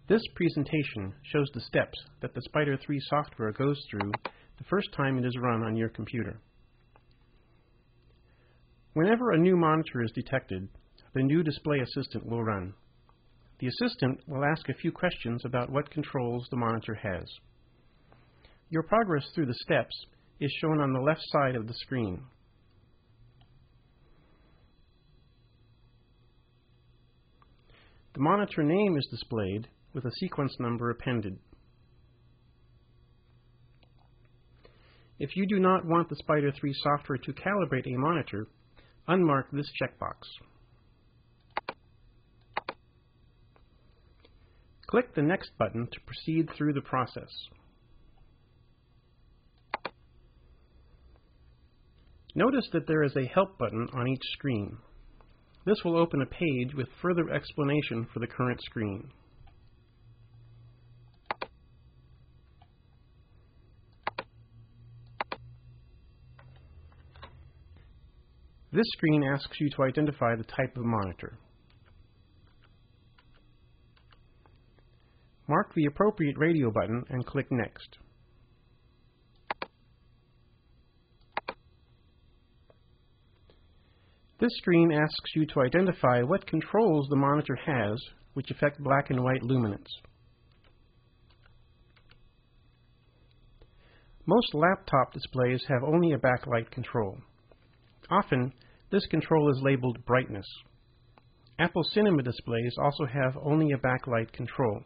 This presentation shows the steps that the Spyder3 software goes through the first time it is run on your computer. Whenever a new monitor is detected, the new display assistant will run. The assistant will ask a few questions about what controls the monitor has. Your progress through the steps is shown on the left side of the screen. The monitor name is displayed with a sequence number appended. If you do not want the Spyder3 software to calibrate a monitor, unmark this checkbox. Click the Next button to proceed through the process. Notice that there is a Help button on each screen. This will open a page with further explanation for the current screen. This screen asks you to identify the type of monitor. Mark the appropriate radio button and click Next. This screen asks you to identify what controls the monitor has which affect black and white luminance. Most laptop displays have only a backlight control. Often, this control is labeled brightness. Apple Cinema displays also have only a backlight control.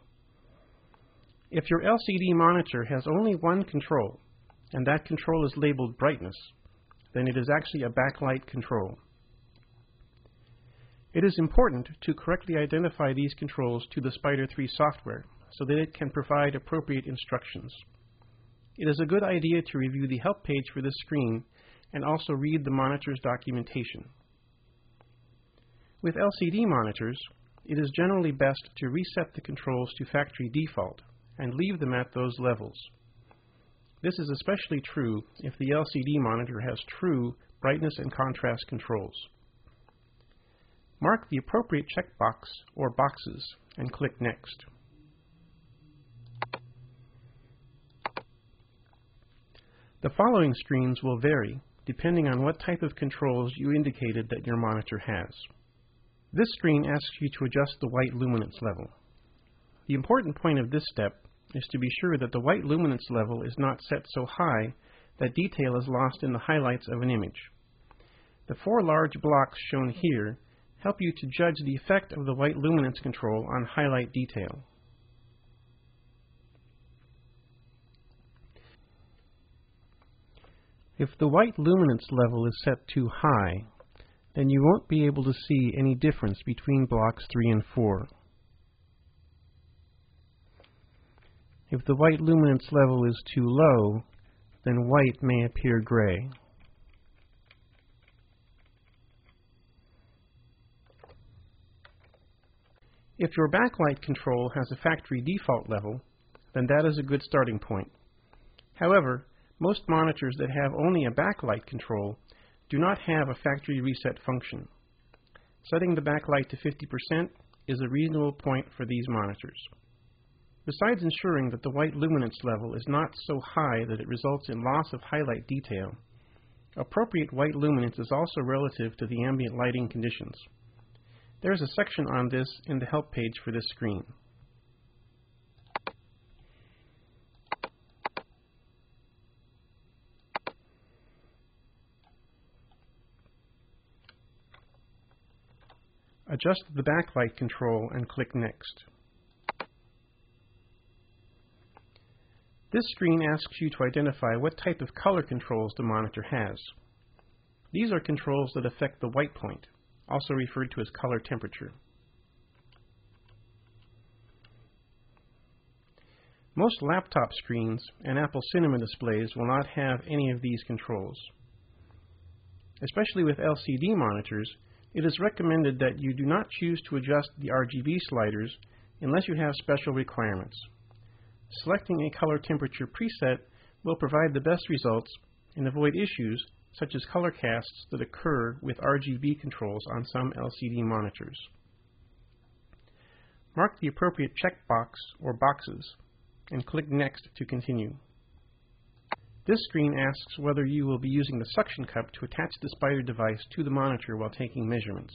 If your LCD monitor has only one control, and that control is labeled brightness, then it is actually a backlight control. It is important to correctly identify these controls to the Spyder3 software so that it can provide appropriate instructions. It is a good idea to review the help page for this screen and also read the monitor's documentation. With LCD monitors, it is generally best to reset the controls to factory default and leave them at those levels. This is especially true if the LCD monitor has true brightness and contrast controls. Mark the appropriate checkbox or boxes and click Next. The following screens will vary depending on what type of controls you indicated that your monitor has. This screen asks you to adjust the white luminance level. The important point of this step is to be sure that the white luminance level is not set so high that detail is lost in the highlights of an image. The four large blocks shown here help you to judge the effect of the white luminance control on highlight detail. If the white luminance level is set too high, then you won't be able to see any difference between blocks 3 and 4. If the white luminance level is too low, then white may appear gray. If your backlight control has a factory default level, then that is a good starting point. However, most monitors that have only a backlight control do not have a factory reset function. Setting the backlight to 50% is a reasonable point for these monitors. Besides ensuring that the white luminance level is not so high that it results in loss of highlight detail, appropriate white luminance is also relative to the ambient lighting conditions. There is a section on this in the help page for this screen. Adjust the backlight control and click Next. This screen asks you to identify what type of color controls the monitor has. These are controls that affect the white point, also referred to as color temperature. Most laptop screens and Apple Cinema displays will not have any of these controls. Especially with LCD monitors, it is recommended that you do not choose to adjust the RGB sliders unless you have special requirements. Selecting a color temperature preset will provide the best results and avoid issues such as color casts that occur with RGB controls on some LCD monitors. Mark the appropriate checkbox or boxes and click Next to continue. This screen asks whether you will be using the suction cup to attach the Spyder device to the monitor while taking measurements.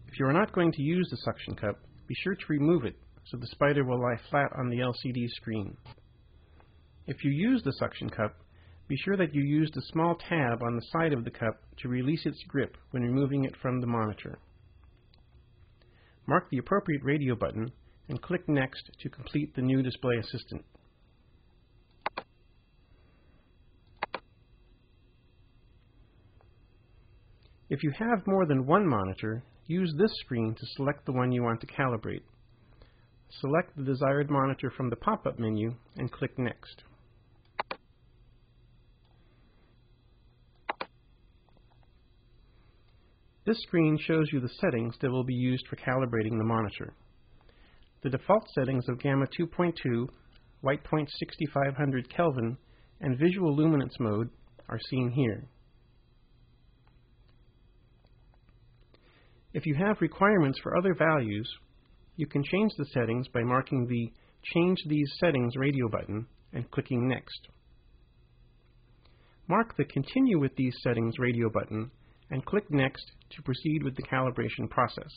If you are not going to use the suction cup, be sure to remove it so the Spyder will lie flat on the LCD screen. If you use the suction cup, be sure that you use the small tab on the side of the cup to release its grip when removing it from the monitor. Mark the appropriate radio button and click Next to complete the new display assistant. If you have more than one monitor, use this screen to select the one you want to calibrate. Select the desired monitor from the pop-up menu and click Next. This screen shows you the settings that will be used for calibrating the monitor. The default settings of Gamma 2.2, White Point 6500 Kelvin, and Visual Luminance mode are seen here. If you have requirements for other values, you can change the settings by marking the Change These Settings radio button and clicking Next. Mark the Continue with These Settings radio button and click Next to proceed with the calibration process.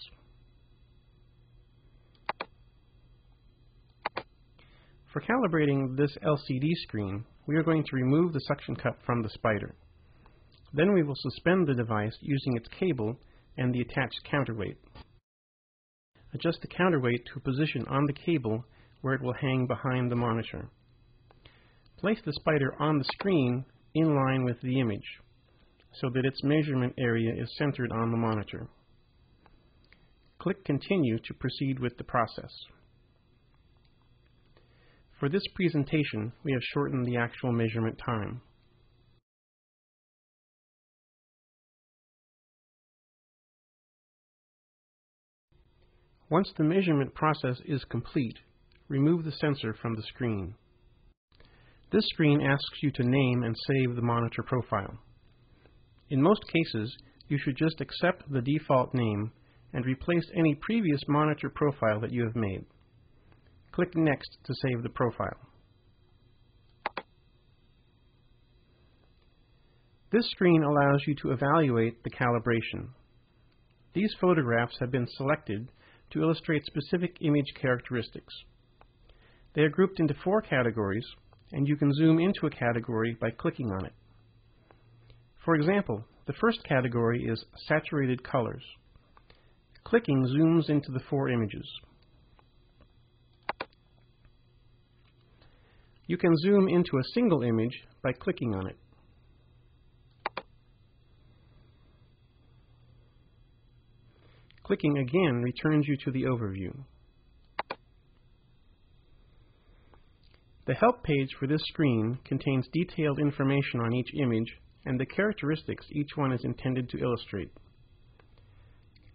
For calibrating this LCD screen, we are going to remove the suction cup from the Spyder. Then we will suspend the device using its cable and the attached counterweight. Adjust the counterweight to a position on the cable where it will hang behind the monitor. Place the Spyder on the screen in line with the image, so that its measurement area is centered on the monitor. Click Continue to proceed with the process. For this presentation, we have shortened the actual measurement time. Once the measurement process is complete, remove the sensor from the screen. This screen asks you to name and save the monitor profile. In most cases, you should just accept the default name and replace any previous monitor profile that you have made. Click Next to save the profile. This screen allows you to evaluate the calibration. These photographs have been selected to illustrate specific image characteristics. They are grouped into 4 categories, and you can zoom into a category by clicking on it. For example, the first category is saturated colors. Clicking zooms into the 4 images. You can zoom into a single image by clicking on it. Clicking again returns you to the overview. The help page for this screen contains detailed information on each image and the characteristics each one is intended to illustrate.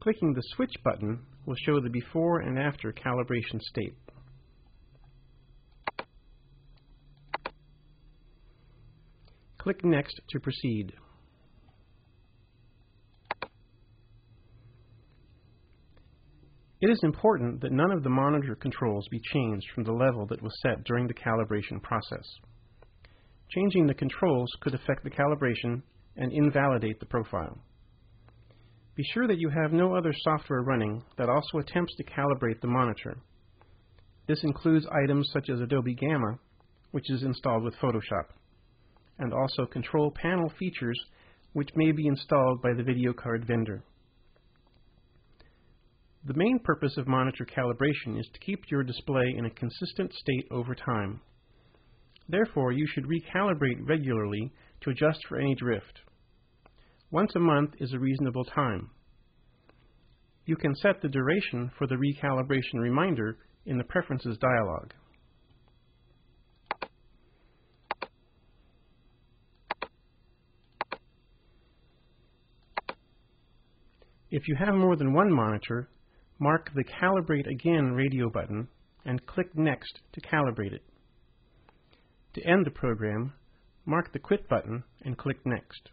Clicking the Switch button will show the before and after calibration state. Click Next to proceed. It is important that none of the monitor controls be changed from the level that was set during the calibration process. Changing the controls could affect the calibration and invalidate the profile. Be sure that you have no other software running that also attempts to calibrate the monitor. This includes items such as Adobe Gamma, which is installed with Photoshop, and also control panel features which may be installed by the video card vendor. The main purpose of monitor calibration is to keep your display in a consistent state over time. Therefore, you should recalibrate regularly to adjust for any drift. Once a month is a reasonable time. You can set the duration for the recalibration reminder in the Preferences dialog. If you have more than one monitor, mark the Calibrate Again radio button and click Next to calibrate it. To end the program, mark the Quit button and click Next.